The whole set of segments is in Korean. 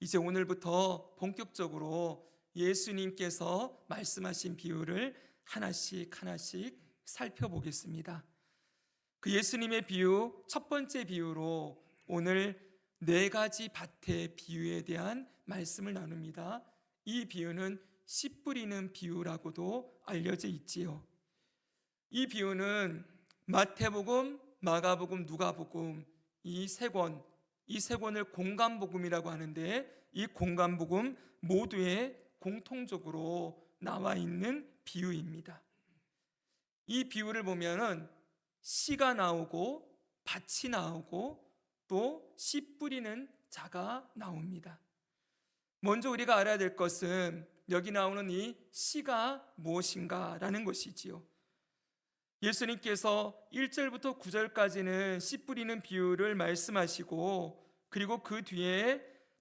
이제 오늘부터 본격적으로 예수님께서 말씀하신 비유를 하나씩 살펴보겠습니다. 그 예수님의 비유, 첫 번째 비유로 오늘 4가지 밭의 비유에 대한 말씀을 나눕니다. 이 비유는 씨 뿌리는 비유라고도 알려져 있지요. 이 비유는 마태복음, 마가복음, 누가복음 이 세 권을 공감복음이라고 하는데, 이 공감복음 모두에 공통적으로 나와 있는 비유입니다. 이 비유를 보면은 씨가 나오고 밭이 나오고 또 씨 뿌리는 자가 나옵니다. 먼저 우리가 알아야 될 것은 여기 나오는 이 씨가 무엇인가라는 것이지요. 예수님께서 1절부터 9절까지는 씨 뿌리는 비유를 말씀하시고, 그리고 그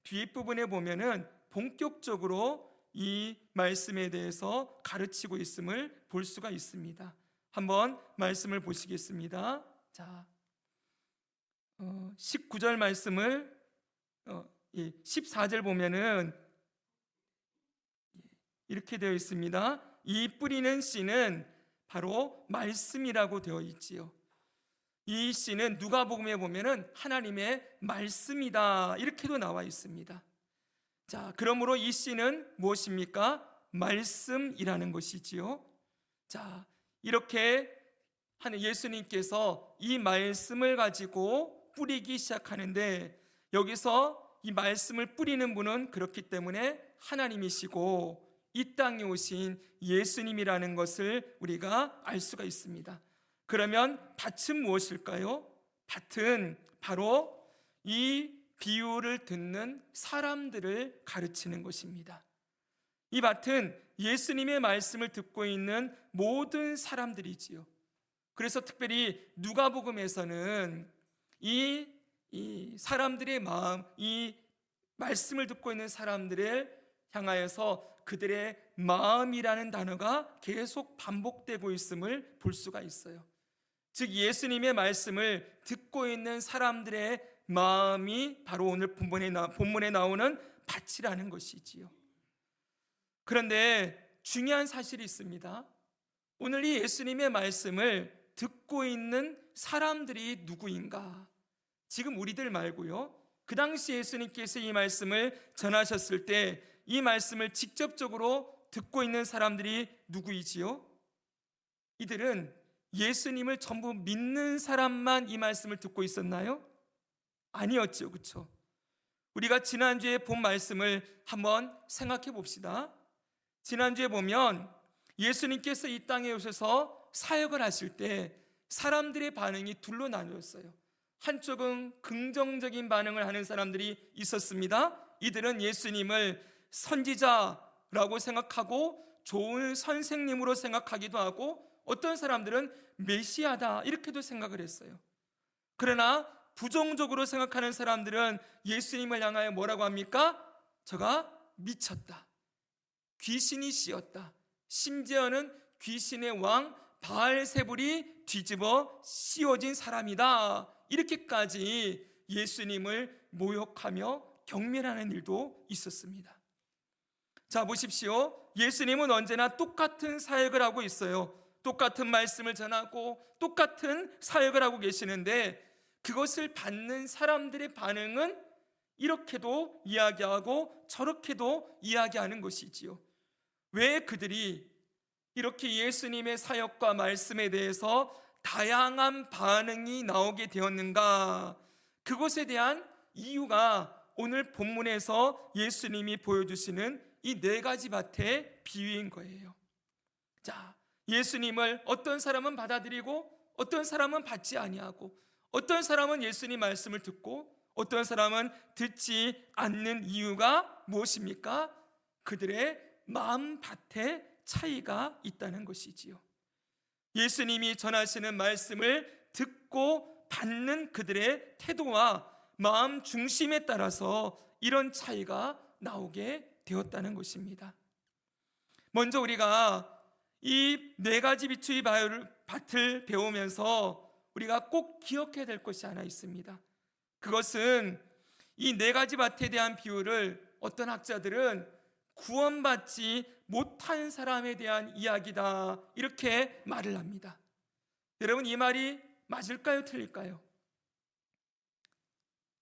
뒷부분에 보면은 본격적으로 이 말씀에 대해서 가르치고 있음을 볼 수가 있습니다. 한번 말씀을 보시겠습니다. 자, 19절 말씀을 14절 보면은 이렇게 되어 있습니다. 이 뿌리는 씨는 바로 말씀이라고 되어 있지요. 이 씨는 누가복음에 보면은 하나님의 말씀이다 이렇게도 나와 있습니다. 자, 그러므로 이 씨는 무엇입니까? 말씀이라는 것이지요. 자, 이렇게 하는 예수님께서 이 말씀을 가지고 뿌리기 시작하는데, 여기서 이 말씀을 뿌리는 분은 그렇기 때문에 하나님이시고 이 땅에 오신 예수님이라는 것을 우리가 알 수가 있습니다. 그러면 밭은 무엇일까요? 밭은 바로 이 비유를 듣는 사람들을 가르치는 것입니다. 이 밭은 예수님의 말씀을 듣고 있는 모든 사람들이지요. 그래서 특별히 누가복음에서는 이 사람들의 마음, 이 말씀을 듣고 있는 사람들을 향하여서 그들의 마음이라는 단어가 계속 반복되고 있음을 볼 수가 있어요. 즉 예수님의 말씀을 듣고 있는 사람들의 마음이 바로 오늘 본문에 나오는 밭이라는 것이지요. 그런데 중요한 사실이 있습니다. 오늘 이 예수님의 말씀을 듣고 있는 사람들이 누구인가? 지금 우리들 말고요, 그 당시 예수님께서 이 말씀을 전하셨을 때 이 말씀을 직접적으로 듣고 있는 사람들이 누구이지요? 이들은 예수님을 전부 믿는 사람만 이 말씀을 듣고 있었나요? 아니었죠, 그렇죠? 우리가 지난주에 본 말씀을 한번 생각해 봅시다. 지난주에 보면 예수님께서 이 땅에 오셔서 사역을 하실 때 사람들의 반응이 둘로 나뉘었어요. 한쪽은 긍정적인 반응을 하는 사람들이 있었습니다. 이들은 예수님을 선지자라고 생각하고 좋은 선생님으로 생각하기도 하고, 어떤 사람들은 메시아다 이렇게도 생각을 했어요. 그러나 부정적으로 생각하는 사람들은 예수님을 향하여 뭐라고 합니까? 저가 미쳤다, 귀신이 씌었다, 심지어는 귀신의 왕 바알세불이 뒤집어 씌워진 사람이다, 이렇게까지 예수님을 모욕하며 경멸하는 일도 있었습니다. 자, 보십시오. 예수님은 언제나 똑같은 사역을 하고 있어요. 똑같은 말씀을 전하고 똑같은 사역을 하고 계시는데, 그것을 받는 사람들의 반응은 이렇게도 이야기하고 저렇게도 이야기하는 것이지요. 왜 그들이 이렇게 예수님의 사역과 말씀에 대해서 다양한 반응이 나오게 되었는가? 그것에 대한 이유가 오늘 본문에서 예수님이 보여주시는 이 4가지 밭의 비유인 거예요. 자, 예수님을 어떤 사람은 받아들이고 어떤 사람은 받지 아니하고, 어떤 사람은 예수님 말씀을 듣고 어떤 사람은 듣지 않는 이유가 무엇입니까? 그들의 마음 밭에 차이가 있다는 것이지요. 예수님이 전하시는 말씀을 듣고 받는 그들의 태도와 마음 중심에 따라서 이런 차이가 나오게 되었다는 것입니다. 먼저 우리가 이 4가지 비추의 밭을 배우면서 우리가 꼭 기억해야 될 것이 하나 있습니다. 그것은 이 4가지 밭에 대한 비유를 어떤 학자들은 구원받지 못한 사람에 대한 이야기다, 이렇게 말을 합니다. 여러분, 이 말이 맞을까요, 틀릴까요?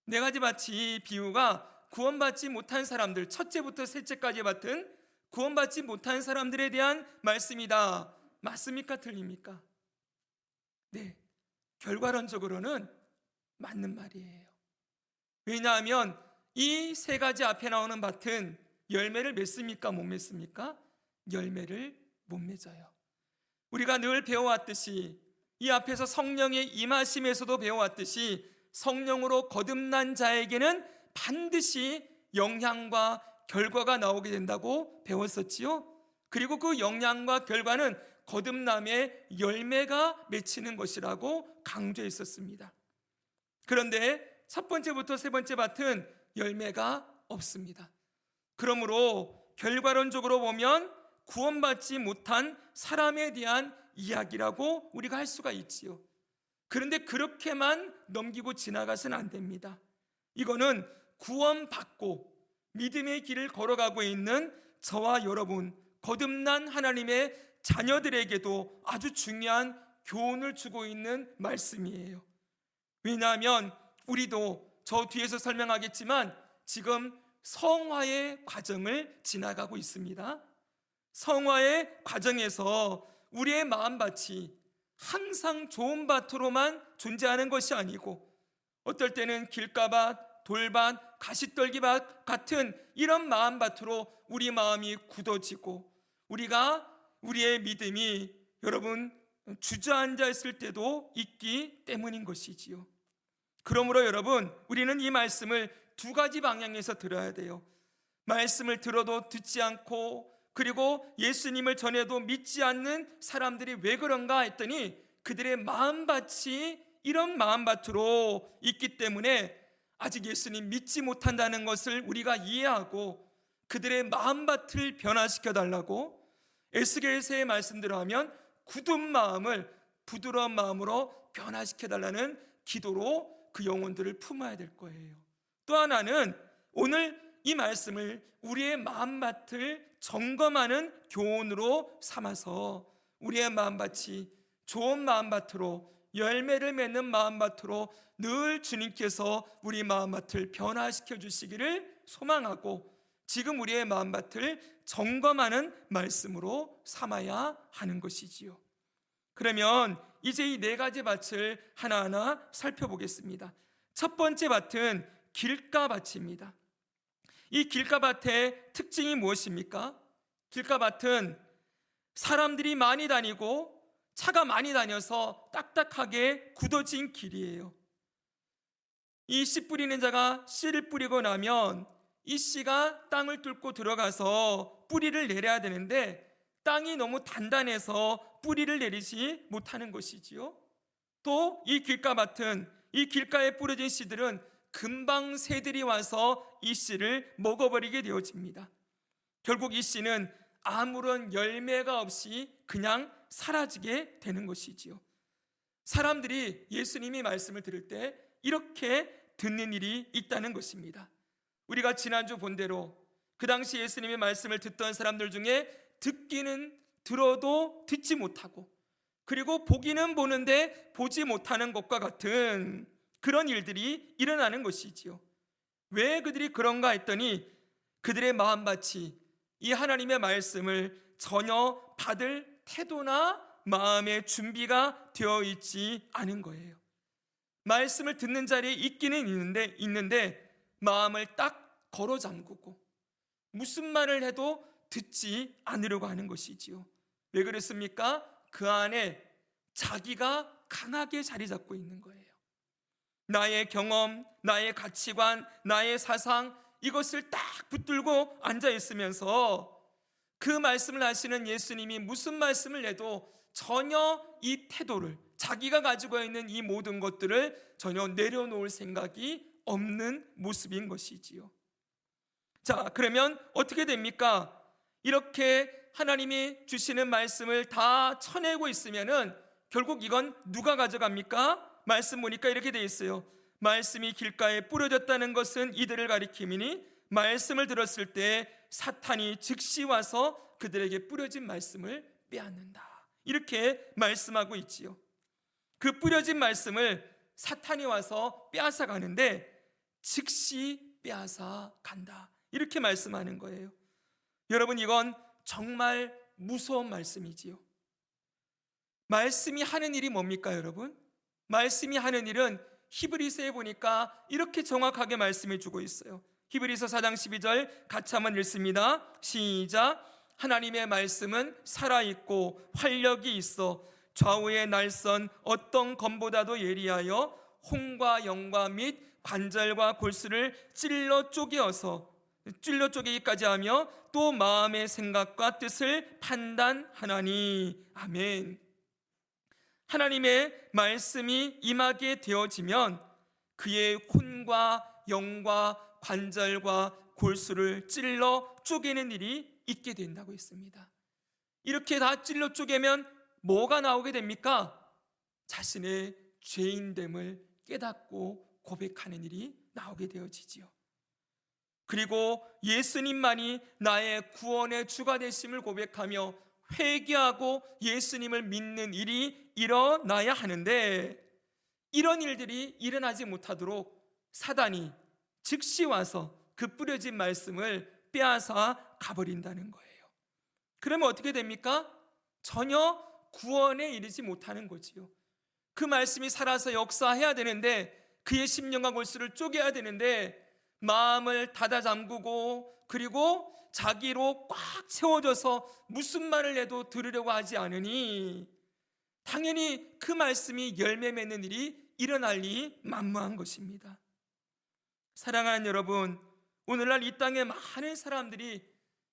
네 가지 밭이 비유가 구원받지 못한 사람들, 첫째부터 셋째까지 맡은 구원받지 못한 사람들에 대한 말씀이다. 맞습니까, 틀립니까? 네, 결과론적으로는 맞는 말이에요. 왜냐하면 이 세 가지 앞에 나오는 밭은 열매를 맺습니까, 못 맺습니까? 열매를 못 맺어요. 우리가 늘 배워왔듯이, 이 앞에서 성령의 임하심에서도 배워왔듯이, 성령으로 거듭난 자에게는 반드시 영향과 결과가 나오게 된다고 배웠었지요. 그리고 그 영향과 결과는 거듭남의 열매가 맺히는 것이라고 강조했었습니다. 그런데 첫 번째부터 세 번째 밭은 열매가 없습니다. 그러므로 결과론적으로 보면 구원받지 못한 사람에 대한 이야기라고 우리가 할 수가 있지요. 그런데 그렇게만 넘기고 지나가서는 안 됩니다. 이거는 구원받고 믿음의 길을 걸어가고 있는 저와 여러분, 거듭난 하나님의 자녀들에게도 아주 중요한 교훈을 주고 있는 말씀이에요. 왜냐하면 우리도 저 뒤에서 설명하겠지만 지금 성화의 과정을 지나가고 있습니다. 성화의 과정에서 우리의 마음밭이 항상 좋은 밭으로만 존재하는 것이 아니고, 어떨 때는 길가밭, 돌밭, 가시떨기밭 같은 이런 마음밭으로 우리 마음이 굳어지고, 우리의 믿음이 여러분 주저앉아 있을 때도 있기 때문인 것이지요. 그러므로 여러분, 우리는 이 말씀을 두 가지 방향에서 들어야 돼요. 말씀을 들어도 듣지 않고, 그리고 예수님을 전해도 믿지 않는 사람들이 왜 그런가 했더니 그들의 마음밭이 이런 마음밭으로 있기 때문에 아직 예수님 믿지 못한다는 것을 우리가 이해하고 그들의 마음밭을 변화시켜 달라고, 에스겔서의 말씀대로 하면 굳은 마음을 부드러운 마음으로 변화시켜 달라는 기도로 그 영혼들을 품어야 될 거예요. 또 하나는 오늘 이 말씀을 우리의 마음밭을 점검하는 교훈으로 삼아서 우리의 마음밭이 좋은 마음밭으로, 열매를 맺는 마음밭으로 늘 주님께서 우리 마음밭을 변화시켜 주시기를 소망하고, 지금 우리의 마음밭을 점검하는 말씀으로 삼아야 하는 것이지요. 그러면 이제 이 네 가지 밭을 하나하나 살펴보겠습니다. 첫 번째 밭은 길가밭입니다. 이 길가밭의 특징이 무엇입니까? 길가밭은 사람들이 많이 다니고 차가 많이 다녀서 딱딱하게 굳어진 길이에요. 이 씨 뿌리는 자가 씨를 뿌리고 나면 이 씨가 땅을 뚫고 들어가서 뿌리를 내려야 되는데 땅이 너무 단단해서 뿌리를 내리지 못하는 것이지요. 또 이 길가밭은, 이 길가에 뿌려진 씨들은 금방 새들이 와서 이 씨를 먹어버리게 되어집니다. 결국 이 씨는 아무런 열매가 없이 그냥 사라지게 되는 것이지요. 사람들이 예수님이 말씀을 들을 때 이렇게 듣는 일이 있다는 것입니다. 우리가 지난주 본 대로 그 당시 예수님의 말씀을 듣던 사람들 중에 듣기는 들어도 듣지 못하고, 그리고 보기는 보는데 보지 못하는 것과 같은 그런 일들이 일어나는 것이지요. 왜 그들이 그런가 했더니 그들의 마음밭이 이 하나님의 말씀을 전혀 받을 태도나 마음의 준비가 되어 있지 않은 거예요. 말씀을 듣는 자리에 있기는 있는데 마음을 딱 걸어 잠그고 무슨 말을 해도 듣지 않으려고 하는 것이지요. 왜 그랬습니까? 그 안에 자기가 강하게 자리 잡고 있는 거예요. 나의 경험, 나의 가치관, 나의 사상, 이것을 딱 붙들고 앉아 있으면서 그 말씀을 하시는 예수님이 무슨 말씀을 해도 전혀 이 태도를, 자기가 가지고 있는 이 모든 것들을 전혀 내려놓을 생각이 없는 모습인 것이지요. 자, 그러면 어떻게 됩니까? 이렇게 하나님이 주시는 말씀을 다 쳐내고 있으면은 결국 이건 누가 가져갑니까? 말씀 보니까 이렇게 돼 있어요. 말씀이 길가에 뿌려졌다는 것은 이들을 가리킴이니 말씀을 들었을 때 사탄이 즉시 와서 그들에게 뿌려진 말씀을 빼앗는다. 이렇게 말씀하고 있지요. 그 뿌려진 말씀을 사탄이 와서 빼앗아 가는데 즉시 빼앗아 간다. 이렇게 말씀하는 거예요. 여러분, 이건 정말 무서운 말씀이지요. 말씀이 하는 일이 뭡니까, 여러분? 말씀이 하는 일은 히브리서에 보니까 이렇게 정확하게 말씀해 주고 있어요. 히브리서 4장 12절 같이 한번 읽습니다. 시작. 하나님의 말씀은 살아있고 활력이 있어 좌우의 날선 어떤 검보다도 예리하여 혼과 영과 및 관절과 골수를 찔러 쪼개기까지 하며 또 마음의 생각과 뜻을 판단하나니. 아멘. 하나님의 말씀이 임하게 되어지면 그의 혼과 영과 관절과 골수를 찔러 쪼개는 일이 있게 된다고 했습니다. 이렇게 다 찔러 쪼개면 뭐가 나오게 됩니까? 자신의 죄인됨을 깨닫고 고백하는 일이 나오게 되어지지요. 그리고 예수님만이 나의 구원의 주가 되심을 고백하며 회개하고 예수님을 믿는 일이 일어나야 하는데, 이런 일들이 일어나지 못하도록 사단이 즉시 와서 그 뿌려진 말씀을 빼앗아 가버린다는 거예요. 그러면 어떻게 됩니까? 전혀 구원에 이르지 못하는 거지요. 그 말씀이 살아서 역사해야 되는데, 그의 심령과 골수를 쪼개야 되는데 마음을 닫아 잠그고 그리고 자기로 꽉 채워져서 무슨 말을 해도 들으려고 하지 않으니 당연히 그 말씀이 열매 맺는 일이 일어날 리 만무한 것입니다. 사랑하는 여러분, 오늘날 이 땅에 많은 사람들이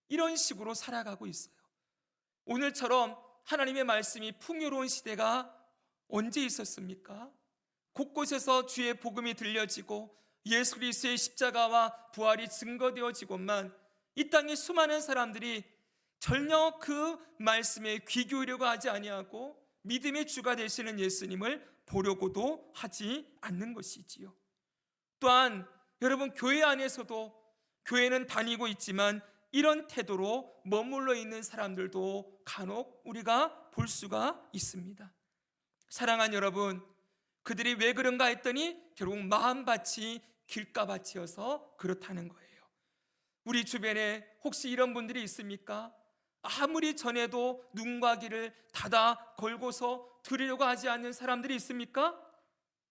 이런 식으로 살아가고 있어요. 오늘처럼 하나님의 말씀이 풍요로운 시대가 언제 있었습니까? 곳곳에서 주의 복음이 들려지고 예수 그리스도의 십자가와 부활이 증거되어지고만 이 땅의 수많은 사람들이 전혀 그 말씀에 귀 기울이려고 하지 아니하고 믿음의 주가 되시는 예수님을 보려고도 하지 않는 것이지요. 또한 여러분, 교회 안에서도 교회는 다니고 있지만 이런 태도로 머물러 있는 사람들도 간혹 우리가 볼 수가 있습니다. 사랑하는 여러분, 그들이 왜 그런가 했더니 결국 마음밭이 길가밭이어서 그렇다는 거예요. 우리 주변에 혹시 이런 분들이 있습니까? 아무리 전해도 눈과 귀를 닫아 걸고서 들으려고 하지 않는 사람들이 있습니까?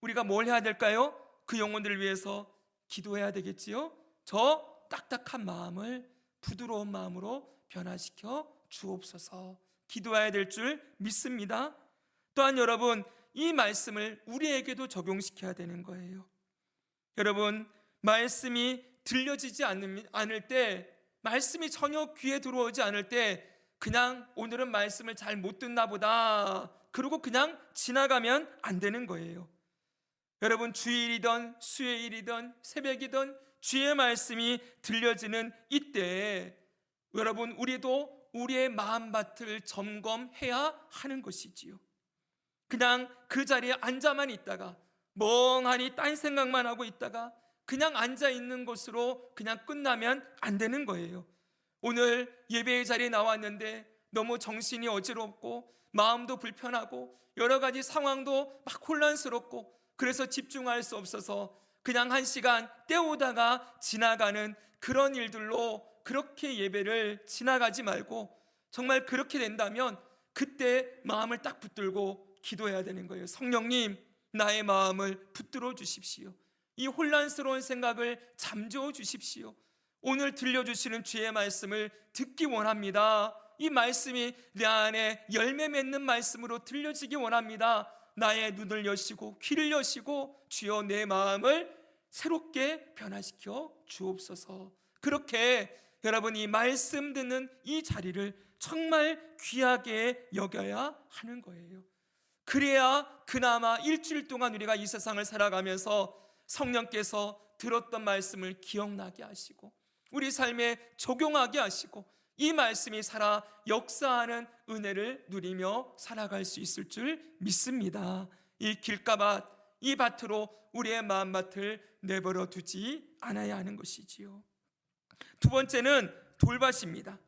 우리가 뭘 해야 될까요? 그 영혼들을 위해서 기도해야 되겠지요? 저 딱딱한 마음을 부드러운 마음으로 변화시켜 주옵소서. 기도해야 될 줄 믿습니다. 또한 여러분, 이 말씀을 우리에게도 적용시켜야 되는 거예요. 여러분, 말씀이 들려지지 않을 때, 말씀이 전혀 귀에 들어오지 않을 때 그냥 오늘은 말씀을 잘 못 듣나 보다 그러고 그냥 지나가면 안 되는 거예요. 여러분, 주일이든 수요일이든 새벽이든 주의 말씀이 들려지는 이때에 여러분, 우리도 우리의 마음밭을 점검해야 하는 것이지요. 그냥 그 자리에 앉아만 있다가 멍하니 딴 생각만 하고 있다가 그냥 앉아 있는 것으로 그냥 끝나면 안 되는 거예요. 오늘 예배의 자리에 나왔는데 너무 정신이 어지럽고 마음도 불편하고 여러 가지 상황도 막 혼란스럽고 그래서 집중할 수 없어서 그냥 한 시간 때우다가 지나가는 그런 일들로 그렇게 예배를 지나가지 말고, 정말 그렇게 된다면 그때 마음을 딱 붙들고 기도해야 되는 거예요. 성령님, 나의 마음을 붙들어 주십시오. 이 혼란스러운 생각을 잠재워 주십시오. 오늘 들려주시는 주의 말씀을 듣기 원합니다. 이 말씀이 내 안에 열매 맺는 말씀으로 들려지기 원합니다. 나의 눈을 여시고 귀를 여시고 주여 내 마음을 새롭게 변화시켜 주옵소서. 그렇게 여러분, 이 말씀 듣는 이 자리를 정말 귀하게 여겨야 하는 거예요. 그래야 그나마 일주일 동안 우리가 이 세상을 살아가면서 성령께서 들었던 말씀을 기억나게 하시고 우리 삶에 적용하게 하시고 이 말씀이 살아 역사하는 은혜를 누리며 살아갈 수 있을 줄 믿습니다. 이 길가밭, 이 밭으로 우리의 마음밭을 내버려 두지 않아야 하는 것이지요. 두 번째는 돌밭입니다.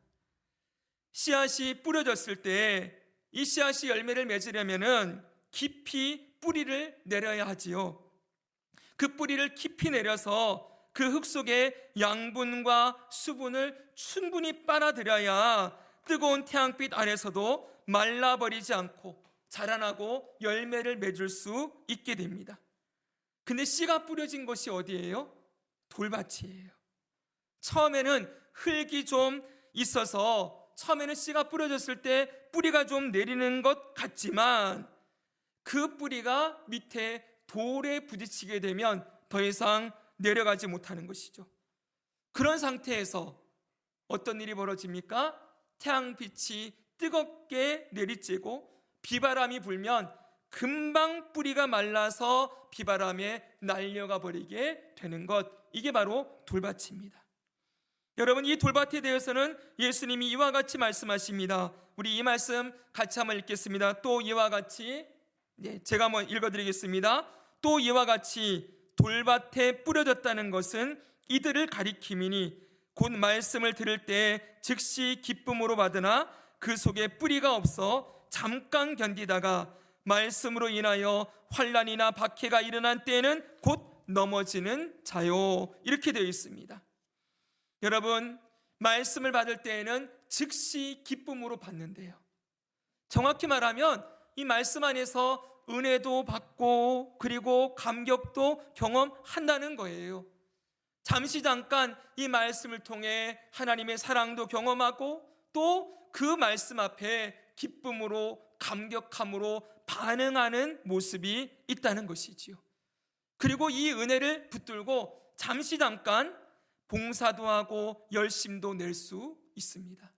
씨앗이 뿌려졌을 때 이 씨앗이 열매를 맺으려면은 깊이 뿌리를 내려야 하지요. 그 뿌리를 깊이 내려서 그 흙 속에 양분과 수분을 충분히 빨아들여야 뜨거운 태양빛 아래서도 말라버리지 않고 자라나고 열매를 맺을 수 있게 됩니다. 근데 씨가 뿌려진 것이 어디예요? 돌밭이에요. 처음에는 흙이 좀 있어서 처음에는 씨가 뿌려졌을 때 뿌리가 좀 내리는 것 같지만 그 뿌리가 밑에 돌에 부딪히게 되면 더 이상 내려가지 못하는 것이죠. 그런 상태에서 어떤 일이 벌어집니까? 태양빛이 뜨겁게 내리쬐고 비바람이 불면 금방 뿌리가 말라서 비바람에 날려가 버리게 되는 것, 이게 바로 돌밭입니다. 여러분, 이 돌밭에 대해서는 예수님이 이와 같이 말씀하십니다. 우리 이 말씀 같이 한번 읽겠습니다. 또 이와 같이, 제가 한번 읽어드리겠습니다. 또 이와 같이 돌밭에 뿌려졌다는 것은 이들을 가리킴이니 곧 말씀을 들을 때 즉시 기쁨으로 받으나 그 속에 뿌리가 없어 잠깐 견디다가 말씀으로 인하여 환난이나 박해가 일어난 때에는 곧 넘어지는 자요. 이렇게 되어 있습니다. 여러분, 말씀을 받을 때에는 즉시 기쁨으로 받는데요. 정확히 말하면 이 말씀 안에서 은혜도 받고 그리고 감격도 경험한다는 거예요. 잠시 잠깐 이 말씀을 통해 하나님의 사랑도 경험하고 또 그 말씀 앞에 기쁨으로 감격함으로 반응하는 모습이 있다는 것이지요. 그리고 이 은혜를 붙들고 잠시 잠깐 봉사도 하고 열심도 낼 수 있습니다.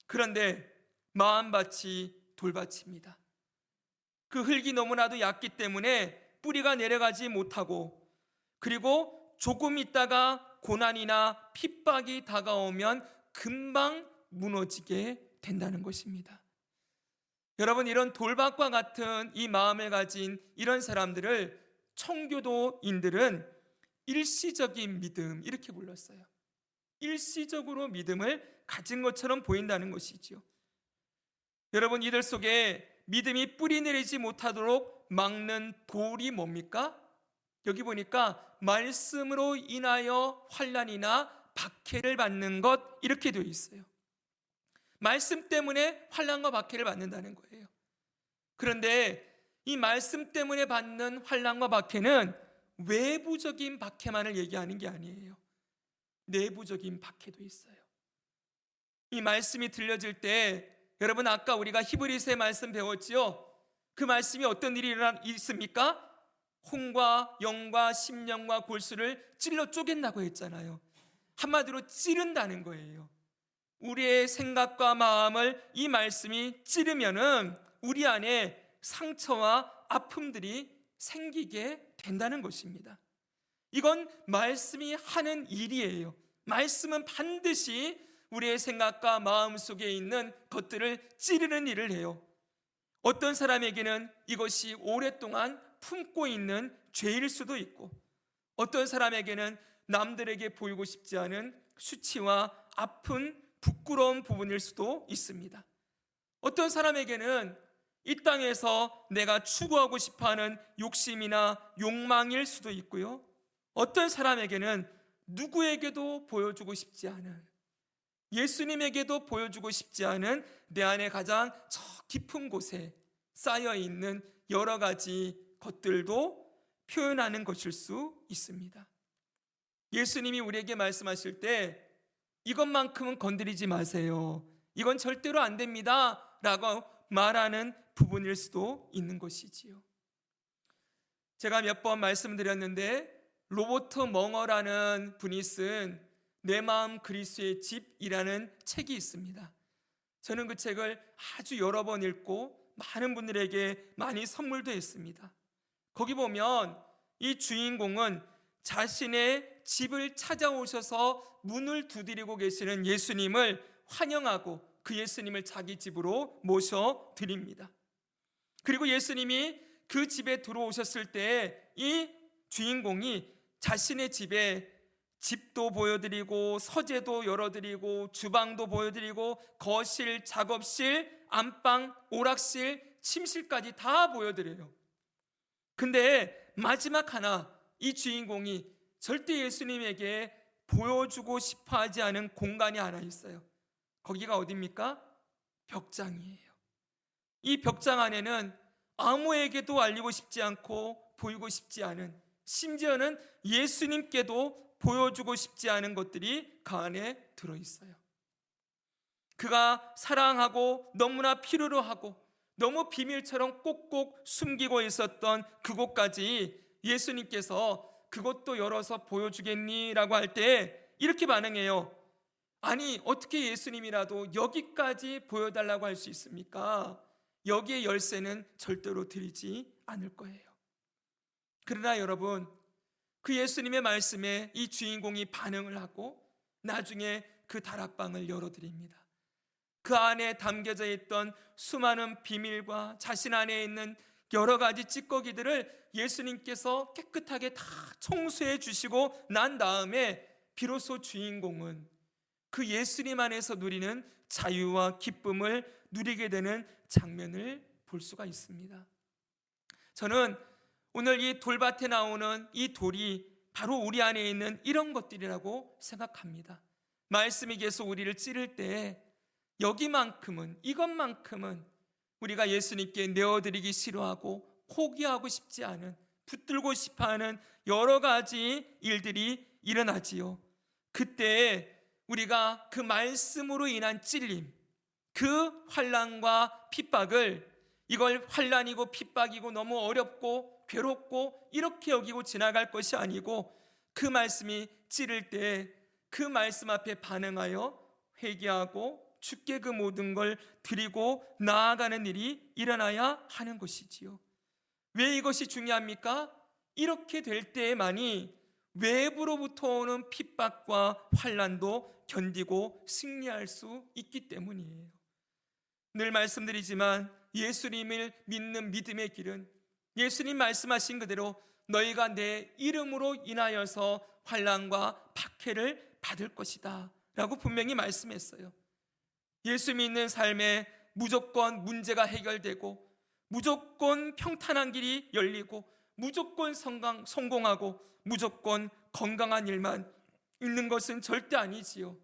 그런데 마음밭이 돌밭입니다. 그 흙이 너무나도 얕기 때문에 뿌리가 내려가지 못하고 그리고 조금 있다가 고난이나 핍박이 다가오면 금방 무너지게 된다는 것입니다. 여러분, 이런 돌밭과 같은 이 마음을 가진 이런 사람들을 청교도인들은 일시적인 믿음, 이렇게 불렀어요. 일시적으로 믿음을 가진 것처럼 보인다는 것이지요. 여러분, 이들 속에 믿음이 뿌리 내리지 못하도록 막는 돌이 뭡니까? 여기 보니까 말씀으로 인하여 환난이나 박해를 받는 것, 이렇게 되어 있어요. 말씀 때문에 환난과 박해를 받는다는 거예요. 그런데 이 말씀 때문에 받는 환난과 박해는 외부적인 박해만을 얘기하는 게 아니에요. 내부적인 박해도 있어요. 이 말씀이 들려질 때 여러분, 아까 우리가 히브리서의 말씀 배웠지요? 그 말씀이 어떤 일이 있습니까? 혼과 영과 심령과 골수를 찔러 쪼갠다고 했잖아요. 한마디로 찌른다는 거예요. 우리의 생각과 마음을 이 말씀이 찌르면은 우리 안에 상처와 아픔들이 생기게 된다는 것입니다. 이건 말씀이 하는 일이에요. 말씀은 반드시 우리의 생각과 마음 속에 있는 것들을 찌르는 일을 해요. 어떤 사람에게는 이것이 오랫동안 품고 있는 죄일 수도 있고, 어떤 사람에게는 남들에게 보이고 싶지 않은 수치와 아픈 부끄러운 부분일 수도 있습니다. 어떤 사람에게는 이 땅에서 내가 추구하고 싶어하는 욕심이나 욕망일 수도 있고요. 어떤 사람에게는 누구에게도 보여주고 싶지 않은, 예수님에게도 보여주고 싶지 않은 내 안에 가장 저 깊은 곳에 쌓여있는 여러 가지 것들도 표현하는 것일 수 있습니다. 예수님이 우리에게 말씀하실 때 이것만큼은 건드리지 마세요, 이건 절대로 안 됩니다 라고 말하는 부분일 수도 있는 것이지요. 제가 몇 번 말씀드렸는데 로버트 멍어라는 분이 쓴 내 마음 그리스도의 집이라는 책이 있습니다. 저는 그 책을 아주 여러 번 읽고 많은 분들에게 많이 선물도 했습니다. 거기 보면 이 주인공은 자신의 집을 찾아오셔서 문을 두드리고 계시는 예수님을 환영하고 그 예수님을 자기 집으로 모셔드립니다. 그리고 예수님이 그 집에 들어오셨을 때 이 주인공이 자신의 집에 집도 보여드리고 서재도 열어드리고 주방도 보여드리고 거실, 작업실, 안방, 오락실, 침실까지 다 보여드려요. 근데 마지막 하나, 이 주인공이 절대 예수님에게 보여주고 싶어 하지 않은 공간이 하나 있어요. 거기가 어디입니까? 벽장이에요. 이 벽장 안에는 아무에게도 알리고 싶지 않고 보이고 싶지 않은, 심지어는 예수님께도 보여주고 싶지 않은 것들이 그 안에 들어있어요. 그가 사랑하고 너무나 필요로 하고 너무 비밀처럼 꼭꼭 숨기고 있었던 그곳까지 예수님께서 그것도 열어서 보여주겠니? 라고 할 때 이렇게 반응해요. 아니, 어떻게 예수님이라도 여기까지 보여달라고 할 수 있습니까? 여기에 열쇠는 절대로 드리지 않을 거예요. 그러나 여러분, 그 예수님의 말씀에 이 주인공이 반응을 하고 나중에 그 다락방을 열어드립니다. 그 안에 담겨져 있던 수많은 비밀과 자신 안에 있는 여러 가지 찌꺼기들을 예수님께서 깨끗하게 다 청소해 주시고 난 다음에 비로소 주인공은 그 예수님 안에서 누리는 자유와 기쁨을 누리게 되는 장면을 볼 수가 있습니다. 저는 오늘 이 돌밭에 나오는 이 돌이 바로 우리 안에 있는 이런 것들이라고 생각합니다. 말씀이 계속 우리를 찌를 때 여기만큼은, 이것만큼은 우리가 예수님께 내어드리기 싫어하고 포기하고 싶지 않은, 붙들고 싶어하는 여러 가지 일들이 일어나지요. 그때 우리가 그 말씀으로 인한 찔림, 그 환난과 핍박을, 이걸 환난이고 핍박이고 너무 어렵고 괴롭고 이렇게 여기고 지나갈 것이 아니고 그 말씀이 찌를 때 그 말씀 앞에 반응하여 회개하고 주께 그 모든 걸 드리고 나아가는 일이 일어나야 하는 것이지요. 왜 이것이 중요합니까? 이렇게 될 때에만이 외부로부터 오는 핍박과 환난도 견디고 승리할 수 있기 때문이에요. 늘 말씀드리지만 예수님을 믿는 믿음의 길은 예수님 말씀하신 그대로 너희가 내 이름으로 인하여서 환난과 박해를 받을 것이다 라고 분명히 말씀했어요. 예수 믿는 삶에 무조건 문제가 해결되고 무조건 평탄한 길이 열리고 무조건 성공하고 무조건 건강한 일만 있는 것은 절대 아니지요.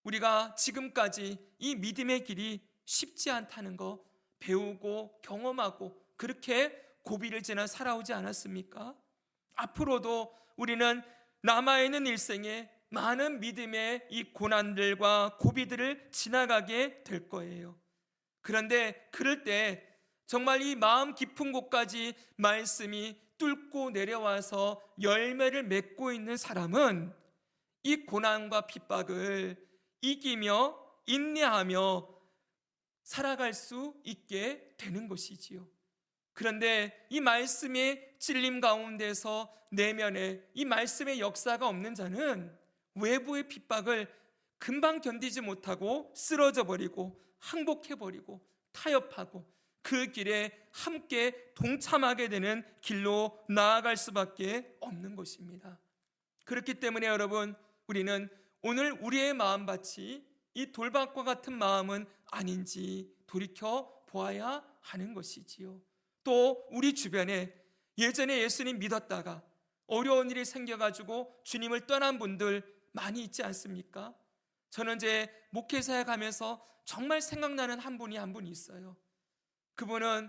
우리가 지금까지 이 믿음의 길이 쉽지 않다는 거 배우고 경험하고 그렇게 고비를 지나 살아오지 않았습니까? 앞으로도 우리는 남아있는 일생에 많은 믿음의 이 고난들과 고비들을 지나가게 될 거예요. 그런데 그럴 때 정말 이 마음 깊은 곳까지 말씀이 뚫고 내려와서 열매를 맺고 있는 사람은 이 고난과 핍박을 이기며 인내하며 살아갈 수 있게 되는 것이지요. 그런데 이 말씀의 찔림 가운데서 내면에 이 말씀의 역사가 없는 자는 외부의 핍박을 금방 견디지 못하고 쓰러져 버리고 항복해 버리고 타협하고 그 길에 함께 동참하게 되는 길로 나아갈 수밖에 없는 것입니다. 그렇기 때문에 여러분, 우리는 오늘 우리의 마음밭이 이 돌밭과 같은 마음은 아닌지 돌이켜 보아야 하는 것이지요. 또 우리 주변에 예전에 예수님 믿었다가 어려운 일이 생겨가지고 주님을 떠난 분들 많이 있지 않습니까? 저는 이제 목회사에 가면서 정말 생각나는 한 분이 있어요. 그분은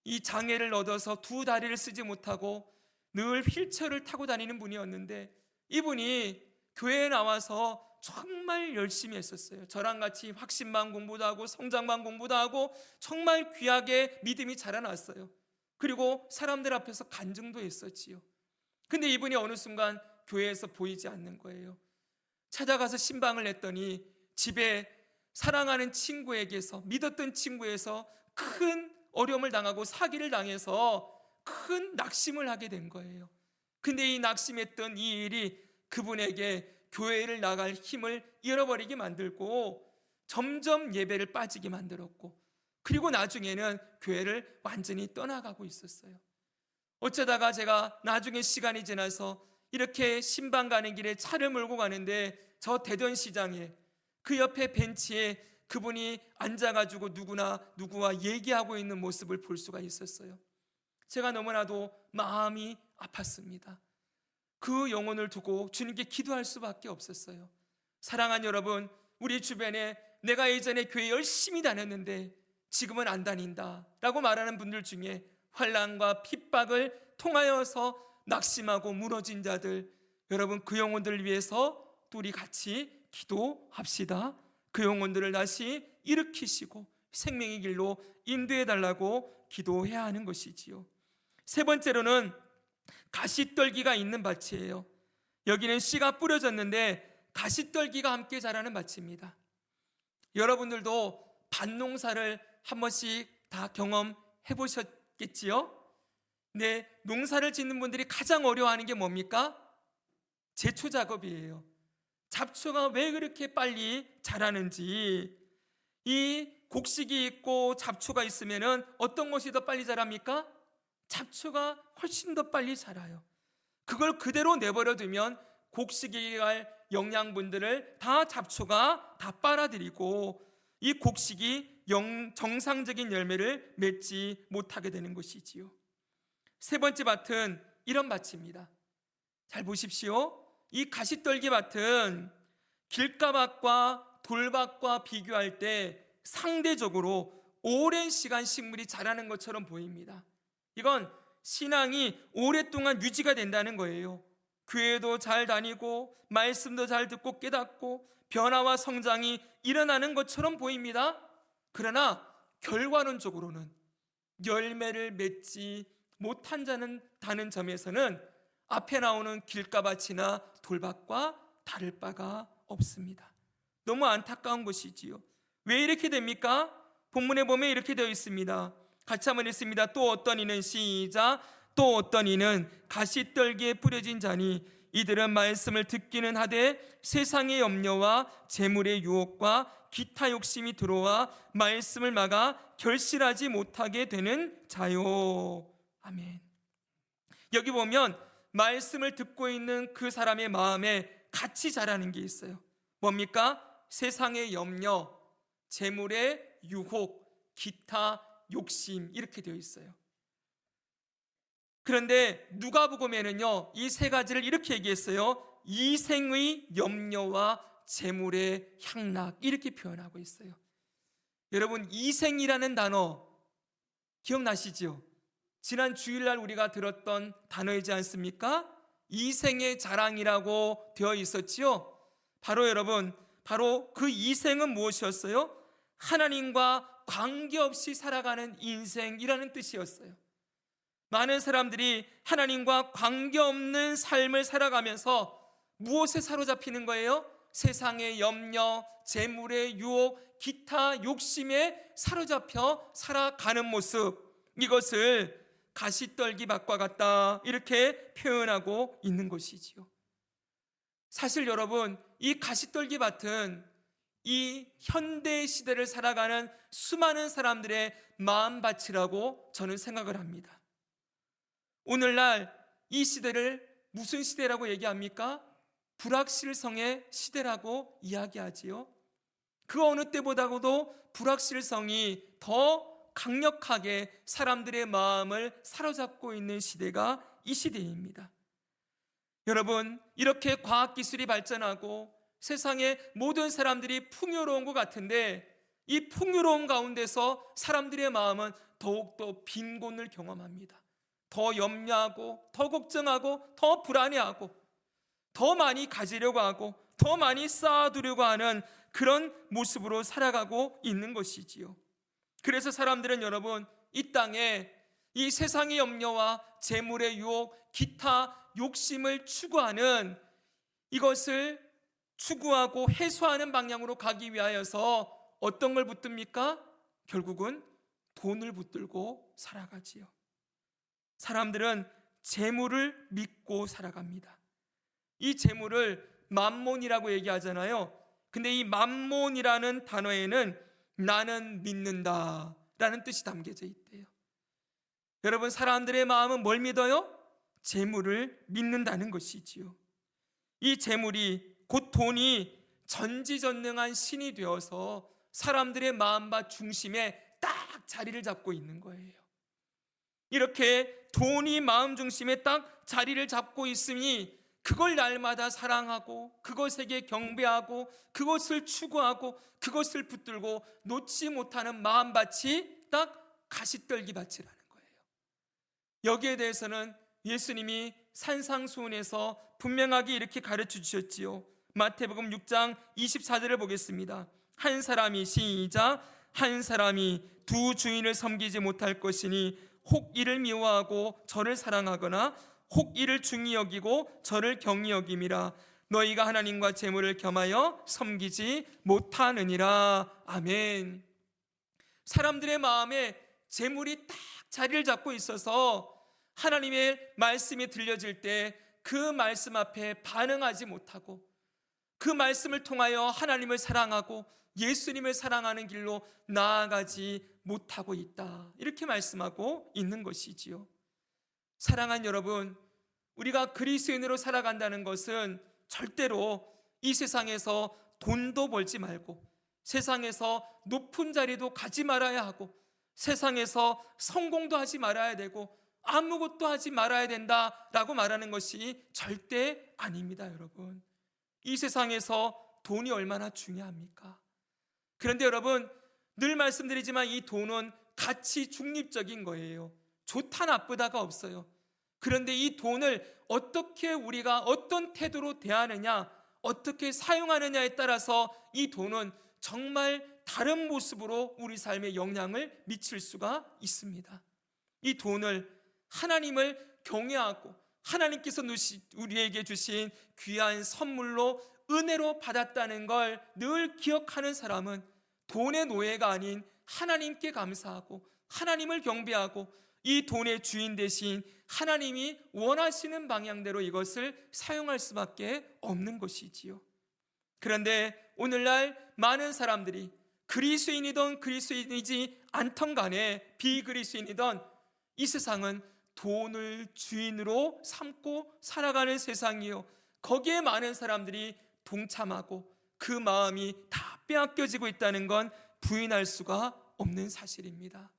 이 장애를 얻어서 두 다리를 쓰지 못하고 늘 휠체어를 타고 다니는 분이었는데 이분이 교회에 나와서 정말 열심히 했었어요. 저랑 같이 확신만 공부도 하고 성장만 공부도 하고 정말 귀하게 믿음이 자라났어요. 그리고 사람들 앞에서 간증도 했었지요. 근데 이분이 어느 순간 교회에서 보이지 않는 거예요. 찾아가서 신방을 했더니 집에 사랑하는 친구에게서, 믿었던 친구에서 큰 어려움을 당하고 사기를 당해서 큰 낙심을 하게 된 거예요. 근데 이 낙심했던 이 일이 그분에게 교회를 나갈 힘을 잃어버리게 만들고 점점 예배를 빠지게 만들었고, 그리고 나중에는 교회를 완전히 떠나가고 있었어요. 어쩌다가 제가 나중에 시간이 지나서 이렇게 신방 가는 길에 차를 몰고 가는데 저 대전시장에 그 옆에 벤치에 그분이 앉아가지고 누구와 얘기하고 있는 모습을 볼 수가 있었어요. 제가 너무나도 마음이 아팠습니다. 그 영혼을 두고 주님께 기도할 수밖에 없었어요. 사랑하는 여러분, 우리 주변에 내가 예전에 교회 열심히 다녔는데 지금은 안 다닌다 라고 말하는 분들 중에 환난과 핍박을 통하여서 낙심하고 무너진 자들, 여러분 그 영혼들을 위해서 또 우리 같이 기도합시다. 그 영혼들을 다시 일으키시고 생명의 길로 인도해 달라고 기도해야 하는 것이지요. 세 번째로는 가시떨기가 있는 밭이에요. 여기는 씨가 뿌려졌는데 가시떨기가 함께 자라는 밭입니다. 여러분들도 밭농사를 한 번씩 다 경험해 보셨겠지요? 네, 농사를 짓는 분들이 가장 어려워하는 게 뭡니까? 제초 작업이에요. 잡초가 왜 그렇게 빨리 자라는지. 이 곡식이 있고 잡초가 있으면 어떤 것이 더 빨리 자랍니까? 잡초가 훨씬 더 빨리 자라요. 그걸 그대로 내버려 두면 곡식이 갈 영양분들을 다 잡초가 다 빨아들이고 이 곡식이 정상적인 열매를 맺지 못하게 되는 것이지요. 세 번째 밭은 이런 밭입니다. 잘 보십시오. 이 가시떨기 밭은 길가밭과 돌밭과 비교할 때 상대적으로 오랜 시간 식물이 자라는 것처럼 보입니다. 이건 신앙이 오랫동안 유지가 된다는 거예요. 교회도 잘 다니고 말씀도 잘 듣고 깨닫고 변화와 성장이 일어나는 것처럼 보입니다. 그러나 결과론적으로는 열매를 맺지 못한 자는 다는 점에서는 앞에 나오는 길가밭이나 돌밭과 다를 바가 없습니다. 너무 안타까운 것이지요. 왜 이렇게 됩니까? 본문에 보면 이렇게 되어 있습니다. 같이 한번 읽습니다. 또 어떤 이는 시작. 또 어떤 이는 가시떨기에 뿌려진 자니 이들은 말씀을 듣기는 하되 세상의 염려와 재물의 유혹과 기타 욕심이 들어와 말씀을 막아 결실하지 못하게 되는 자요. 아멘. 여기 보면 말씀을 듣고 있는 그 사람의 마음에 같이 자라는 게 있어요. 뭡니까? 세상의 염려, 재물의 유혹, 기타 욕심, 이렇게 되어 있어요. 그런데 누가복음에는요, 이 세 가지를 이렇게 얘기했어요. 이생의 염려와 재물의 향락, 이렇게 표현하고 있어요. 여러분, 이생이라는 단어 기억나시죠? 지난 주일날 우리가 들었던 단어이지 않습니까? 이생의 자랑이라고 되어 있었지요. 바로 여러분, 바로 그 이생은 무엇이었어요? 하나님과 관계없이 살아가는 인생이라는 뜻이었어요. 많은 사람들이 하나님과 관계없는 삶을 살아가면서 무엇에 사로잡히는 거예요? 세상의 염려, 재물의 유혹, 기타 욕심에 사로잡혀 살아가는 모습, 이것을 가시떨기 밭과 같다, 이렇게 표현하고 있는 것이지요. 사실 여러분, 이 가시떨기 밭은 이 현대 시대를 살아가는 수많은 사람들의 마음밭이라고 저는 생각을 합니다. 오늘날 이 시대를 무슨 시대라고 얘기합니까? 불확실성의 시대라고 이야기하지요. 그 어느 때보다도 불확실성이 더 강력하게 사람들의 마음을 사로잡고 있는 시대가 이 시대입니다. 여러분, 이렇게 과학기술이 발전하고 세상의 모든 사람들이 풍요로운 것 같은데 이 풍요로운 가운데서 사람들의 마음은 더욱더 빈곤을 경험합니다. 더 염려하고 더 걱정하고 더 불안해하고 더 많이 가지려고 하고 더 많이 쌓아두려고 하는 그런 모습으로 살아가고 있는 것이지요. 그래서 사람들은 여러분, 이 땅에 이 세상의 염려와 재물의 유혹, 기타 욕심을 추구하는, 이것을 추구하고 해소하는 방향으로 가기 위하여서 어떤 걸 붙듭니까? 결국은 돈을 붙들고 살아가지요. 사람들은 재물을 믿고 살아갑니다. 이 재물을 맘몬이라고 얘기하잖아요. 근데 이 맘몬이라는 단어에는 나는 믿는다 라는 뜻이 담겨져 있대요. 여러분, 사람들의 마음은 뭘 믿어요? 재물을 믿는다는 것이지요. 이 재물이 곧 돈이 전지전능한 신이 되어서 사람들의 마음밭 중심에 딱 자리를 잡고 있는 거예요. 이렇게 돈이 마음 중심에 딱 자리를 잡고 있으니 그걸 날마다 사랑하고 그것에게 경배하고 그것을 추구하고 그것을 붙들고 놓지 못하는 마음밭이 딱 가시떨기 밭이라는 거예요. 여기에 대해서는 예수님이 산상수훈에서 분명하게 이렇게 가르쳐 주셨지요. 마태복음 6장 24절을 보겠습니다. 한 사람이 시작 한 사람이 두 주인을 섬기지 못할 것이니 혹 이를 미워하고 저를 사랑하거나 혹 이를 중히 여기고 저를 경히 여김이라. 너희가 하나님과 재물을 겸하여 섬기지 못하느니라. 아멘. 사람들의 마음에 재물이 딱 자리를 잡고 있어서 하나님의 말씀이 들려질 때 그 말씀 앞에 반응하지 못하고 그 말씀을 통하여 하나님을 사랑하고 예수님을 사랑하는 길로 나아가지 못하고 있다. 이렇게 말씀하고 있는 것이지요. 사랑하는 여러분, 우리가 그리스도인으로 살아간다는 것은 절대로 이 세상에서 돈도 벌지 말고 세상에서 높은 자리도 가지 말아야 하고 세상에서 성공도 하지 말아야 되고 아무것도 하지 말아야 된다라고 말하는 것이 절대 아닙니다, 여러분. 이 세상에서 돈이 얼마나 중요합니까? 그런데 여러분, 늘 말씀드리지만 이 돈은 가치 중립적인 거예요. 좋다 나쁘다가 없어요. 그런데 이 돈을 어떻게 우리가 어떤 태도로 대하느냐, 어떻게 사용하느냐에 따라서 이 돈은 정말 다른 모습으로 우리 삶에 영향을 미칠 수가 있습니다. 이 돈을 하나님을 경외하고 하나님께서 우리에게 주신 귀한 선물로 은혜로 받았다는 걸 늘 기억하는 사람은 돈의 노예가 아닌 하나님께 감사하고 하나님을 경배하고 이 돈의 주인 대신 하나님이 원하시는 방향대로 이것을 사용할 수밖에 없는 것이지요. 그런데 오늘날 많은 사람들이 그리스도인이든 그리스도인이지 않던 간에 비그리스도인이든 이 세상은 돈을 주인으로 삼고 살아가는 세상이요, 거기에 많은 사람들이 동참하고 그 마음이 다 빼앗겨지고 있다는 건 부인할 수가 없는 사실입니다.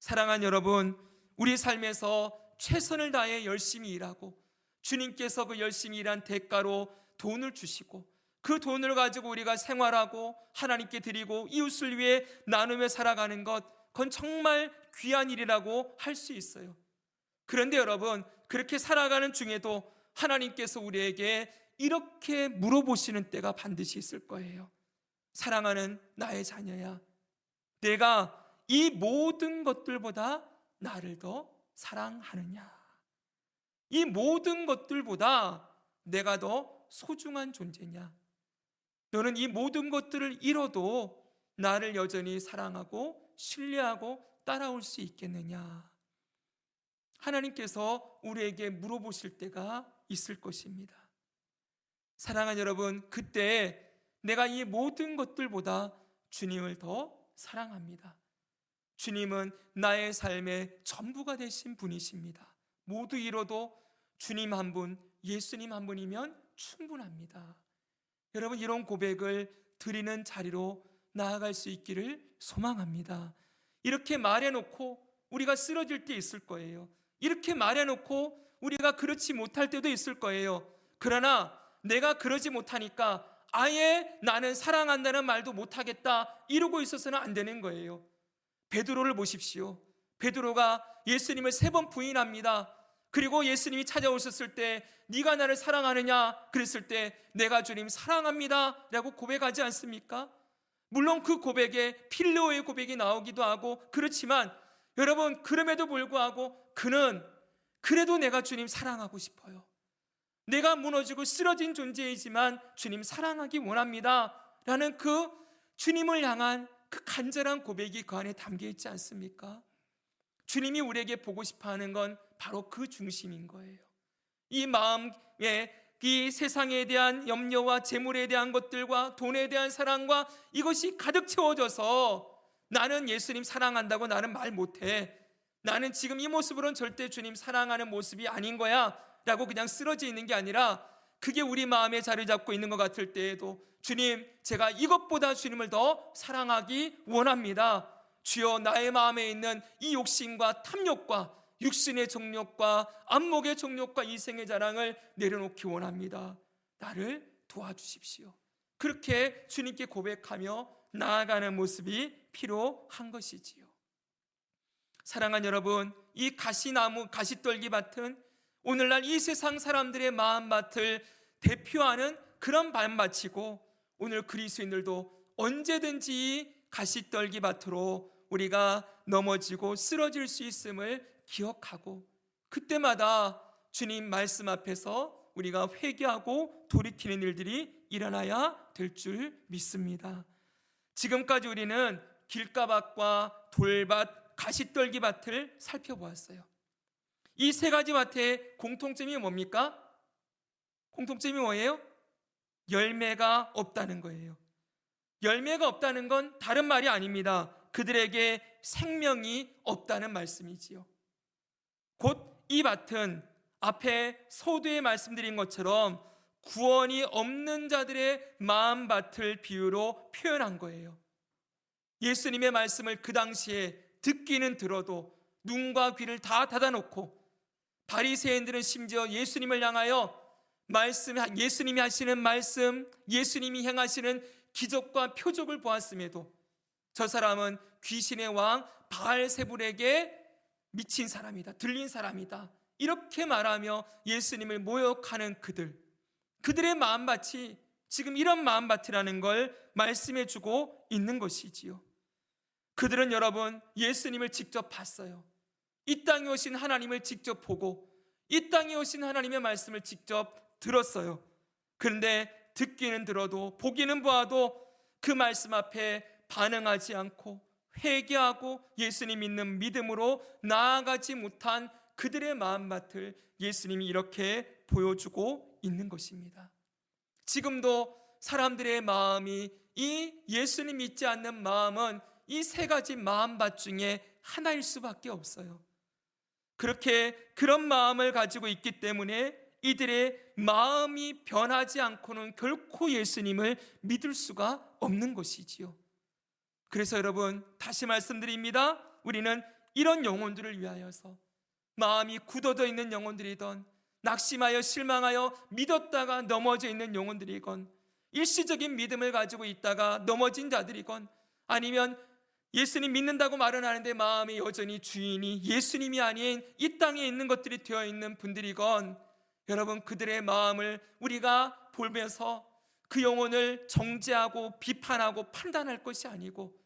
사랑하는 여러분, 우리 삶에서 최선을 다해 열심히 일하고 주님께서 그 열심히 일한 대가로 돈을 주시고 그 돈을 가지고 우리가 생활하고 하나님께 드리고 이웃을 위해 나누며 살아가는 것, 그건 정말 귀한 일이라고 할 수 있어요. 그런데 여러분, 그렇게 살아가는 중에도 하나님께서 우리에게 이렇게 물어보시는 때가 반드시 있을 거예요. 사랑하는 나의 자녀야, 내가 이 모든 것들보다 나를 더 사랑하느냐? 이 모든 것들보다 내가 더 소중한 존재냐? 너는 이 모든 것들을 잃어도 나를 여전히 사랑하고 신뢰하고 따라올 수 있겠느냐? 하나님께서 우리에게 물어보실 때가 있을 것입니다. 사랑하는 여러분, 그때 내가 이 모든 것들보다 주님을 더 사랑합니다. 주님은 나의 삶의 전부가 되신 분이십니다. 모두 잃어도 주님 한 분, 예수님 한 분이면 충분합니다. 여러분, 이런 고백을 드리는 자리로 나아갈 수 있기를 소망합니다. 이렇게 말해놓고 우리가 쓰러질 때 있을 거예요. 이렇게 말해놓고 우리가 그렇지 못할 때도 있을 거예요. 그러나 내가 그러지 못하니까 아예 나는 사랑한다는 말도 못하겠다 이러고 있어서는 안 되는 거예요. 베드로를 보십시오. 베드로가 예수님을 3번 부인합니다. 그리고 예수님이 찾아오셨을 때 네가 나를 사랑하느냐 그랬을 때 내가 주님 사랑합니다 라고 고백하지 않습니까? 물론 그 고백에 필레오의 고백이 나오기도 하고 그렇지만 여러분, 그럼에도 불구하고 그는 그래도 내가 주님 사랑하고 싶어요. 내가 무너지고 쓰러진 존재이지만 주님 사랑하기 원합니다 라는 그 주님을 향한 그 간절한 고백이 그 안에 담겨 있지 않습니까? 주님이 우리에게 보고 싶어하는 건 바로 그 중심인 거예요. 이 마음에 이 세상에 대한 염려와 재물에 대한 것들과 돈에 대한 사랑과 이것이 가득 채워져서 나는 예수님 사랑한다고 나는 말 못해. 나는 지금 이 모습으로는 절대 주님 사랑하는 모습이 아닌 거야 라고 그냥 쓰러져 있는 게 아니라, 그게 우리 마음에 자리 잡고 있는 것 같을 때에도 주님, 제가 이것보다 주님을 더 사랑하기 원합니다. 주여, 나의 마음에 있는 이 욕심과 탐욕과 육신의 정욕과 안목의 정욕과 이생의 자랑을 내려놓기 원합니다. 나를 도와주십시오. 그렇게 주님께 고백하며 나아가는 모습이 필요한 것이지요. 사랑하는 여러분, 이 가시나무, 가시떨기 밭은 오늘날 이 세상 사람들의 마음밭을 대표하는 그런 밭이고, 오늘 그리스도인들도 언제든지 이 가시떨기 밭으로 우리가 넘어지고 쓰러질 수 있음을 기억하고, 그때마다 주님 말씀 앞에서 우리가 회개하고 돌이키는 일들이 일어나야 될 줄 믿습니다. 지금까지 우리는 길가밭과 돌밭, 가시떨기 밭을 살펴보았어요. 이 세 가지 밭의 공통점이 뭡니까? 공통점이 뭐예요? 열매가 없다는 거예요. 열매가 없다는 건 다른 말이 아닙니다. 그들에게 생명이 없다는 말씀이지요. 곧 이 밭은 앞에 서두에 말씀드린 것처럼 구원이 없는 자들의 마음밭을 비유로 표현한 거예요. 예수님의 말씀을 그 당시에 듣기는 들어도 눈과 귀를 다 닫아놓고, 바리새인들은 심지어 예수님을 향하여 예수님이 하시는 말씀, 예수님이 행하시는 기적과 표적을 보았음에도 저 사람은 귀신의 왕 바알세불에게 미친 사람이다, 들린 사람이다, 이렇게 말하며 예수님을 모욕하는 그들의 마음밭이 지금 이런 마음밭이라는 걸 말씀해주고 있는 것이지요. 그들은 여러분, 예수님을 직접 봤어요. 이 땅에 오신 하나님을 직접 보고 이 땅에 오신 하나님의 말씀을 직접 들었어요. 그런데 듣기는 들어도 보기는 보아도 그 말씀 앞에 반응하지 않고 회개하고 예수님 믿는 믿음으로 나아가지 못한 그들의 마음밭을 예수님이 이렇게 보여주고 있는 것입니다. 지금도 사람들의 마음이, 이 예수님 믿지 않는 마음은 이 세 가지 마음밭 중에 하나일 수밖에 없어요. 그런 마음을 가지고 있기 때문에 이들의 마음이 변하지 않고는 결코 예수님을 믿을 수가 없는 것이지요. 그래서 여러분, 다시 말씀드립니다. 우리는 이런 영혼들을 위하여서, 마음이 굳어져 있는 영혼들이건, 낙심하여 실망하여 믿었다가 넘어져 있는 영혼들이건, 일시적인 믿음을 가지고 있다가 넘어진 자들이건, 아니면 예수님 믿는다고 말은 하는데 마음이 여전히 주인이 예수님이 아닌 이 땅에 있는 것들이 되어 있는 분들이건, 여러분, 그들의 마음을 우리가 보면서 그 영혼을 정죄하고 비판하고 판단할 것이 아니고,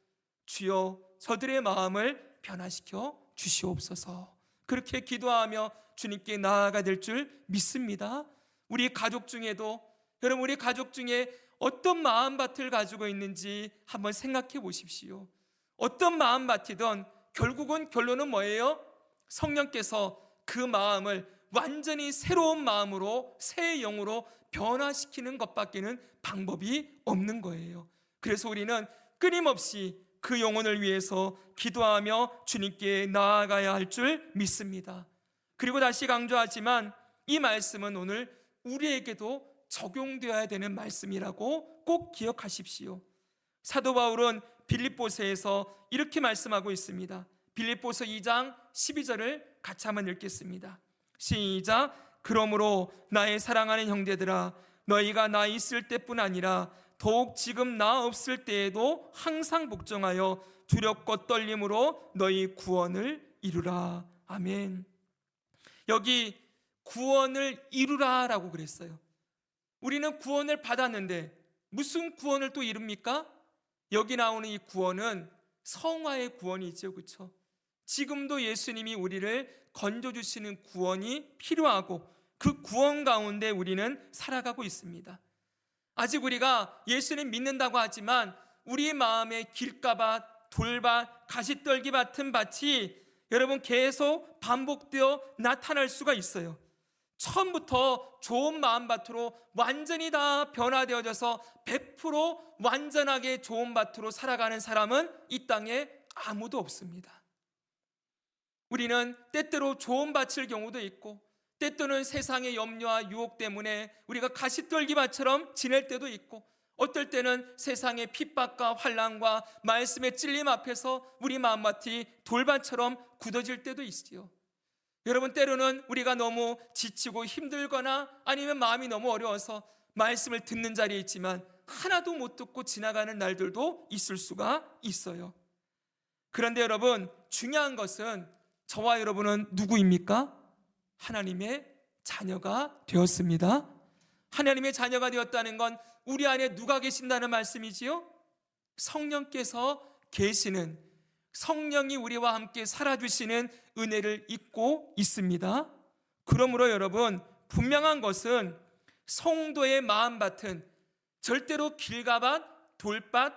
주여 저들의 마음을 변화시켜 주시옵소서, 그렇게 기도하며 주님께 나아가 될 줄 믿습니다. 우리 가족 중에도, 여러분, 우리 가족 중에 어떤 마음밭을 가지고 있는지 한번 생각해 보십시오. 어떤 마음밭이든 결국은 결론은 뭐예요? 성령께서 그 마음을 완전히 새로운 마음으로, 새 영으로 변화시키는 것밖에는 방법이 없는 거예요. 그래서 우리는 끊임없이 그 영혼을 위해서 기도하며 주님께 나아가야 할 줄 믿습니다. 그리고 다시 강조하지만 이 말씀은 오늘 우리에게도 적용되어야 되는 말씀이라고 꼭 기억하십시오. 사도 바울은 빌립보서에서 이렇게 말씀하고 있습니다. 빌립보서 2장 12절을 같이 한번 읽겠습니다. 시작. 그러므로 나의 사랑하는 형제들아, 너희가 나 있을 때뿐 아니라 더욱 지금 나 없을 때에도 항상 복종하여 두렵고 떨림으로 너희 구원을 이루라. 아멘. 여기 구원을 이루라 라고 그랬어요. 우리는 구원을 받았는데 무슨 구원을 또 이룹니까? 여기 나오는 이 구원은 성화의 구원이죠, 그렇죠? 지금도 예수님이 우리를 건져주시는 구원이 필요하고 그 구원 가운데 우리는 살아가고 있습니다. 아직 우리가 예수님 믿는다고 하지만 우리 마음에 길가밭, 돌밭, 가시떨기 같은 밭이 여러분 계속 반복되어 나타날 수가 있어요. 처음부터 좋은 마음밭으로 완전히 다 변화되어져서 100% 완전하게 좋은 밭으로 살아가는 사람은 이 땅에 아무도 없습니다. 우리는 때때로 좋은 밭일 경우도 있고, 때때로는 세상의 염려와 유혹 때문에 우리가 가시떨기밭처럼 지낼 때도 있고, 어떨 때는 세상의 핍박과 환난과 말씀의 찔림 앞에서 우리 마음밭이 돌밭처럼 굳어질 때도 있지요. 여러분, 때로는 우리가 너무 지치고 힘들거나 아니면 마음이 너무 어려워서 말씀을 듣는 자리에 있지만 하나도 못 듣고 지나가는 날들도 있을 수가 있어요. 그런데 여러분, 중요한 것은 저와 여러분은 누구입니까? 하나님의 자녀가 되었습니다. 하나님의 자녀가 되었다는 건 우리 안에 누가 계신다는 말씀이지요? 성령께서 계시는, 성령이 우리와 함께 살아주시는 은혜를 입고 있습니다. 그러므로 여러분, 분명한 것은 성도의 마음밭은 절대로 길가밭, 돌밭,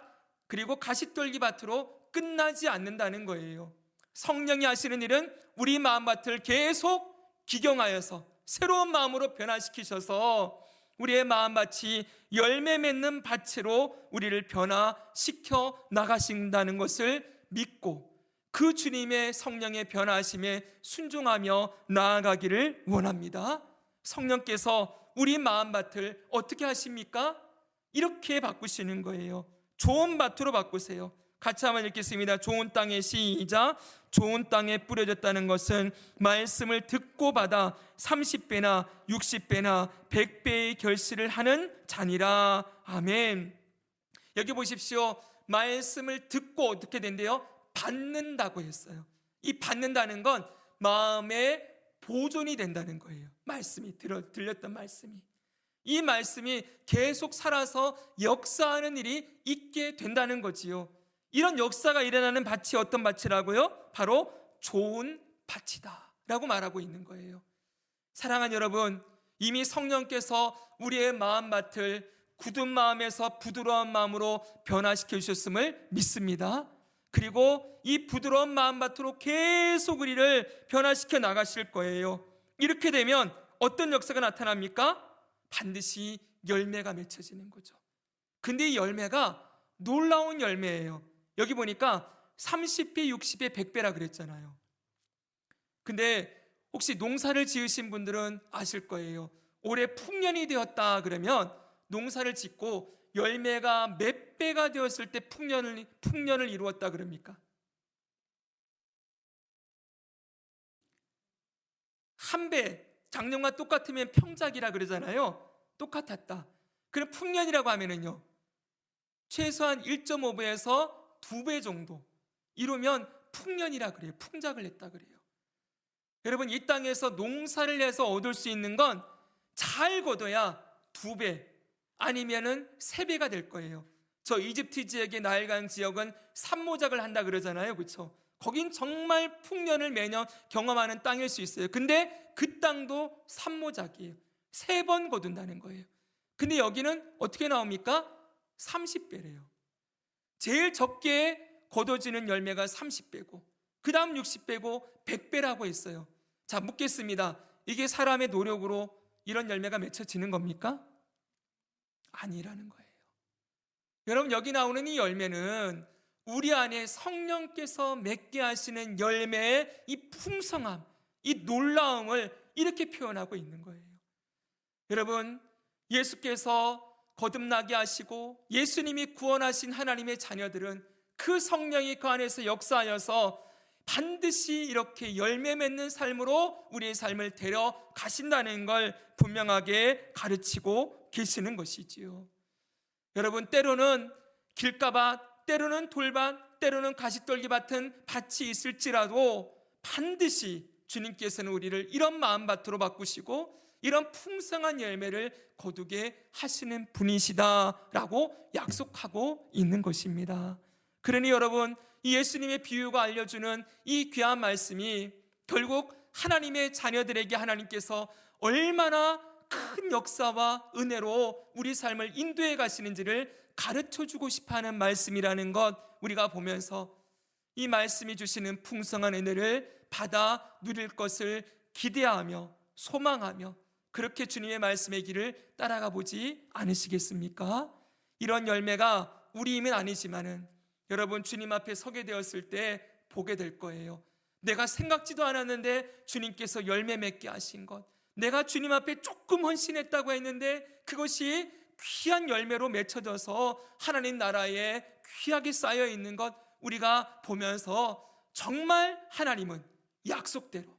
그리고 가시떨기밭으로 끝나지 않는다는 거예요. 성령이 하시는 일은 우리 마음밭을 계속 기경하여서 새로운 마음으로 변화시키셔서 우리의 마음밭이 열매 맺는 밭으로 우리를 변화시켜 나가신다는 것을 믿고 그 주님의 성령의 변화하심에 순종하며 나아가기를 원합니다. 성령께서 우리 마음밭을 어떻게 하십니까? 이렇게 바꾸시는 거예요. 좋은 밭으로 바꾸세요. 같이 한번 읽겠습니다. 좋은 땅에, 시작. 좋은 땅에 뿌려졌다는 것은 말씀을 듣고 받아 30배나 60배나 100배의 결실을 하는 자니라. 아멘. 여기 보십시오. 말씀을 듣고 어떻게 된대요? 받는다고 했어요. 이 받는다는 건 마음의 보존이 된다는 거예요. 말씀이 들렸던 말씀이, 이 말씀이 계속 살아서 역사하는 일이 있게 된다는 거지요. 이런 역사가 일어나는 밭이 어떤 밭이라고요? 바로 좋은 밭이다 라고 말하고 있는 거예요. 사랑하는 여러분, 이미 성령께서 우리의 마음밭을 굳은 마음에서 부드러운 마음으로 변화시켜 주셨음을 믿습니다. 그리고 이 부드러운 마음밭으로 계속 우리를 변화시켜 나가실 거예요. 이렇게 되면 어떤 역사가 나타납니까? 반드시 열매가 맺혀지는 거죠. 근데 이 열매가 놀라운 열매예요. 여기 보니까 30배, 60배, 100배라 그랬잖아요. 근데 혹시 농사를 지으신 분들은 아실 거예요. 올해 풍년이 되었다 그러면 농사를 짓고 열매가 몇 배가 되었을 때 풍년을 이루었다 그럽니까? 한 배, 작년과 똑같으면 평작이라 그러잖아요. 똑같았다. 그럼 풍년이라고 하면은요, 최소한 1.5배에서 2배 정도 이루면 풍년이라 그래요. 풍작을 했다 그래요. 여러분, 이 땅에서 농사를 해서 얻을 수 있는 건 잘 거둬야 2배 아니면은 3배가 될 거예요. 저 이집트 지역의 나일강 지역은 산모작을 한다 그러잖아요. 그렇죠? 거긴 정말 풍년을 매년 경험하는 땅일 수 있어요. 근데 그 땅도 산모작이에요. 3번 거둔다는 거예요. 근데 여기는 어떻게 나옵니까? 30배래요. 제일 적게 거둬지는 열매가 30배고 그 다음 60배고 100배라고 했어요. 자, 묻겠습니다. 이게 사람의 노력으로 이런 열매가 맺혀지는 겁니까? 아니라는 거예요. 여러분, 여기 나오는 이 열매는 우리 안에 성령께서 맺게 하시는 열매의 이 풍성함, 이 놀라움을 이렇게 표현하고 있는 거예요. 여러분, 예수께서 거듭나게 하시고 예수님이 구원하신 하나님의 자녀들은 그 성령이 그 안에서 역사하여서 반드시 이렇게 열매 맺는 삶으로 우리의 삶을 데려가신다는 걸 분명하게 가르치고 계시는 것이지요. 여러분, 때로는 길가밭, 때로는 돌밭, 때로는 가시떨기밭은 밭이 있을지라도 반드시 주님께서는 우리를 이런 마음밭으로 바꾸시고 이런 풍성한 열매를 거두게 하시는 분이시다라고 약속하고 있는 것입니다. 그러니 여러분, 이 예수님의 비유가 알려주는 이 귀한 말씀이 결국 하나님의 자녀들에게 하나님께서 얼마나 큰 역사와 은혜로 우리 삶을 인도해 가시는지를 가르쳐주고 싶어하는 말씀이라는 것 우리가 보면서 이 말씀이 주시는 풍성한 은혜를 받아 누릴 것을 기대하며 소망하며 그렇게 주님의 말씀의 길을 따라가 보지 않으시겠습니까? 이런 열매가 우리 힘은 아니지만은 여러분, 주님 앞에 서게 되었을 때 보게 될 거예요. 내가 생각지도 않았는데 주님께서 열매 맺게 하신 것, 내가 주님 앞에 조금 헌신했다고 했는데 그것이 귀한 열매로 맺혀져서 하나님 나라에 귀하게 쌓여 있는 것 우리가 보면서 정말 하나님은 약속대로,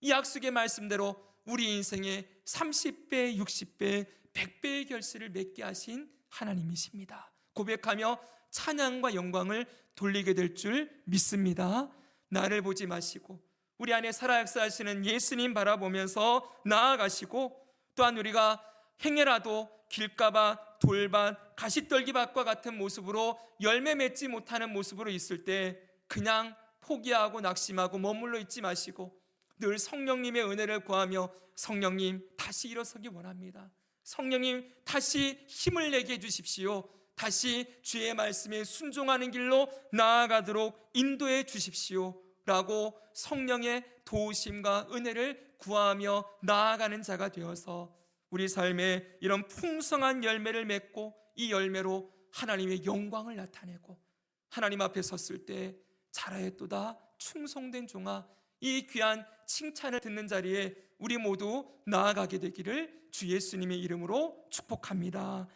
이 약속의 말씀대로 우리 인생에 30배, 60배, 100배의 결실을 맺게 하신 하나님이십니다. 고백하며 찬양과 영광을 돌리게 될 줄 믿습니다. 나를 보지 마시고 우리 안에 살아 역사하시는 예수님 바라보면서 나아가시고, 또한 우리가 행여라도 길가밭, 돌밭, 가시떨기밭과 같은 모습으로 열매 맺지 못하는 모습으로 있을 때 그냥 포기하고 낙심하고 머물러 있지 마시고 늘 성령님의 은혜를 구하며 성령님 다시 일어서기 원합니다. 성령님 다시 힘을 내게 해주십시오. 다시 주의 말씀에 순종하는 길로 나아가도록 인도해 주십시오 라고 성령의 도우심과 은혜를 구하며 나아가는 자가 되어서 우리 삶에 이런 풍성한 열매를 맺고 이 열매로 하나님의 영광을 나타내고 하나님 앞에 섰을 때 잘하였도다 충성된 종아, 이 귀한 칭찬을 듣는 자리에 우리 모두 나아가게 되기를 주 예수님의 이름으로 축복합니다.